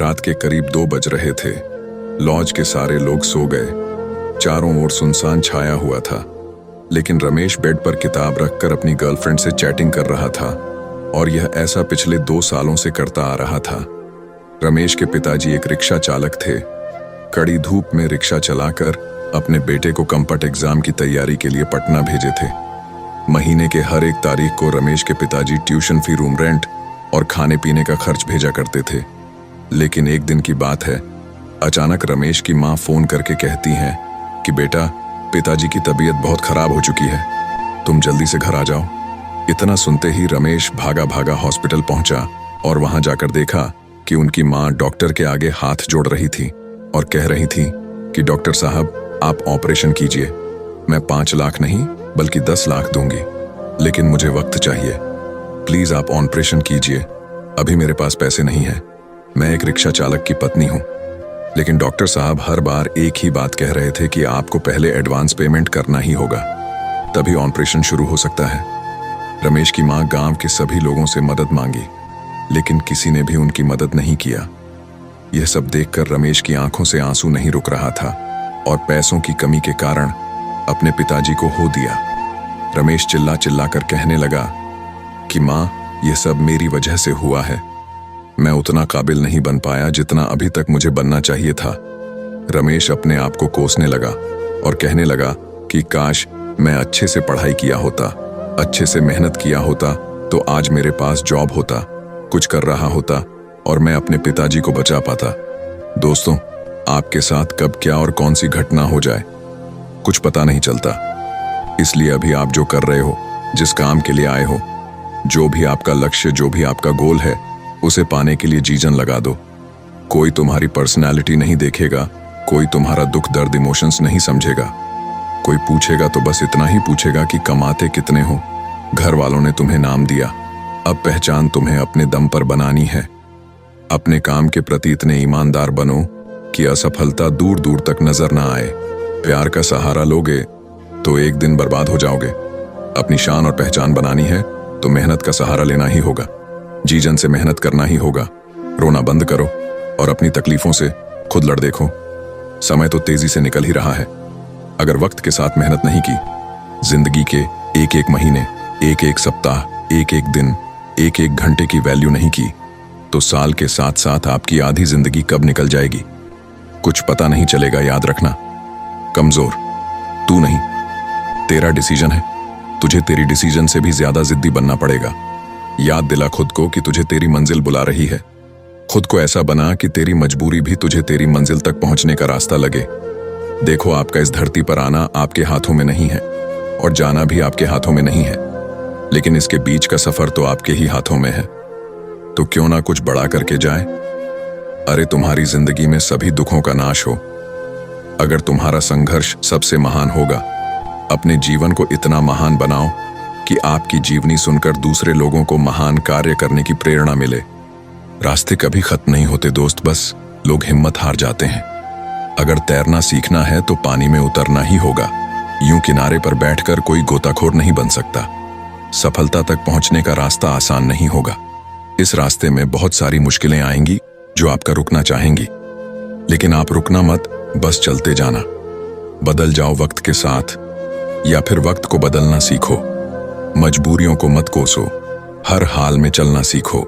रात के करीब 2 बज रहे थे। लॉज के सारे लोग सो गए। चारों ओर सुनसान छाया हुआ था, लेकिन रमेश बेड पर किताब रखकर अपनी गर्लफ्रेंड से चैटिंग कर रहा था, और यह ऐसा पिछले 2 सालों से करता आ रहा था। रमेश के पिताजी एक रिक्शा चालक थे। कड़ी धूप में रिक्शा चलाकर अपने बेटे को कंपट एग्जाम की तैयारी के लिए पटना भेजे थे। महीने के हर एक तारीख को रमेश के पिताजी ट्यूशन फी, रूम रेंट और खाने पीने का खर्च भेजा करते थे। लेकिन एक दिन की बात है, अचानक रमेश की माँ फोन करके कहती हैं कि बेटा, पिताजी की तबीयत बहुत खराब हो चुकी है, तुम जल्दी से घर आ जाओ। इतना सुनते ही रमेश भागा भागा हॉस्पिटल पहुंचा और वहां जाकर देखा कि उनकी माँ डॉक्टर के आगे हाथ जोड़ रही थी और कह रही थी कि डॉक्टर साहब, आप ऑपरेशन कीजिए। मैं 5 लाख नहीं बल्कि 10 लाख दूंगी, लेकिन मुझे वक्त चाहिए। प्लीज आप ऑपरेशन कीजिए, अभी मेरे पास पैसे नहीं है। मैं एक रिक्शा चालक की पत्नी हूं। लेकिन डॉक्टर साहब हर बार एक ही बात कह रहे थे कि आपको पहले एडवांस पेमेंट करना ही होगा, तभी ऑपरेशन शुरू हो सकता है। रमेश की मां गांव के सभी लोगों से मदद मांगी, लेकिन किसी ने भी उनकी मदद नहीं किया। यह सब देखकर रमेश की आंखों से आंसू नहीं रुक रहा था और पैसों की कमी के कारण अपने पिताजी को खो दिया। रमेश चिल्ला चिल्ला कर कहने लगा कि मां, यह सब मेरी वजह से हुआ है। मैं उतना काबिल नहीं बन पाया जितना अभी तक मुझे बनना चाहिए था। रमेश अपने आप को कोसने लगा और कहने लगा कि काश मैं अच्छे से पढ़ाई किया होता, अच्छे से मेहनत किया होता, तो आज मेरे पास जॉब होता, कुछ कर रहा होता और मैं अपने पिताजी को बचा पाता। दोस्तों, आपके साथ कब क्या और कौन सी घटना हो जाए कुछ पता नहीं चलता। इसलिए अभी आप जो कर रहे हो, जिस काम के लिए आए हो, जो भी आपका लक्ष्य, जो भी आपका गोल है, उसे पाने के लिए जी जान लगा दो। कोई तुम्हारी पर्सनालिटी नहीं देखेगा, कोई तुम्हारा दुख दर्द इमोशंस नहीं समझेगा। कोई पूछेगा तो बस इतना ही पूछेगा कि कमाते कितने हो। घर वालों ने तुम्हें नाम दिया, अब पहचान तुम्हें अपने दम पर बनानी है। अपने काम के प्रति इतने ईमानदार बनो कि असफलता दूर दूर तक नजर ना आए। प्यार का सहारा लोगे तो एक दिन बर्बाद हो जाओगे। अपनी शान और पहचान बनानी है तो मेहनत का सहारा लेना ही होगा, जी जान से मेहनत करना ही होगा। रोना बंद करो और अपनी तकलीफों से खुद लड़ देखो। समय तो तेजी से निकल ही रहा है। अगर वक्त के साथ मेहनत नहीं की, जिंदगी के एक एक महीने, एक एक सप्ताह, एक एक दिन, एक एक घंटे की वैल्यू नहीं की, तो साल के साथ साथ आपकी आधी जिंदगी कब निकल जाएगी कुछ पता नहीं चलेगा। याद रखना, कमजोर तू नहीं, तेरा डिसीजन है। तुझे तेरी डिसीजन से भी ज्यादा जिद्दी बनना पड़ेगा। याद दिला खुद को कि तुझे तेरी मंजिल बुला रही है। खुद को ऐसा बना कि तेरी मजबूरी भी तुझे तेरी मंजिल तक पहुंचने का रास्ता लगे। देखो, आपका इस धरती पर आना आपके हाथों में नहीं है और जाना भी आपके हाथों में नहीं है, लेकिन इसके बीच का सफर तो आपके ही हाथों में है। तो क्यों ना कुछ बड़ा करके जाए। अरे, तुम्हारी जिंदगी में सभी दुखों का नाश हो। अगर तुम्हारा संघर्ष सबसे महान होगा, अपने जीवन को इतना महान बनाओ कि आपकी जीवनी सुनकर दूसरे लोगों को महान कार्य करने की प्रेरणा मिले। रास्ते कभी खत्म नहीं होते दोस्त, बस लोग हिम्मत हार जाते हैं। अगर तैरना सीखना है तो पानी में उतरना ही होगा। यूं किनारे पर बैठकर कोई गोताखोर नहीं बन सकता। सफलता तक पहुंचने का रास्ता आसान नहीं होगा। इस रास्ते में बहुत सारी मुश्किलें आएंगी जो आपका रुकना चाहेंगी, लेकिन आप रुकना मत, बस चलते जाना। बदल जाओ वक्त के साथ, या फिर वक्त को बदलना सीखो। मजबूरियों को मत कोसो, हर हाल में चलना सीखो।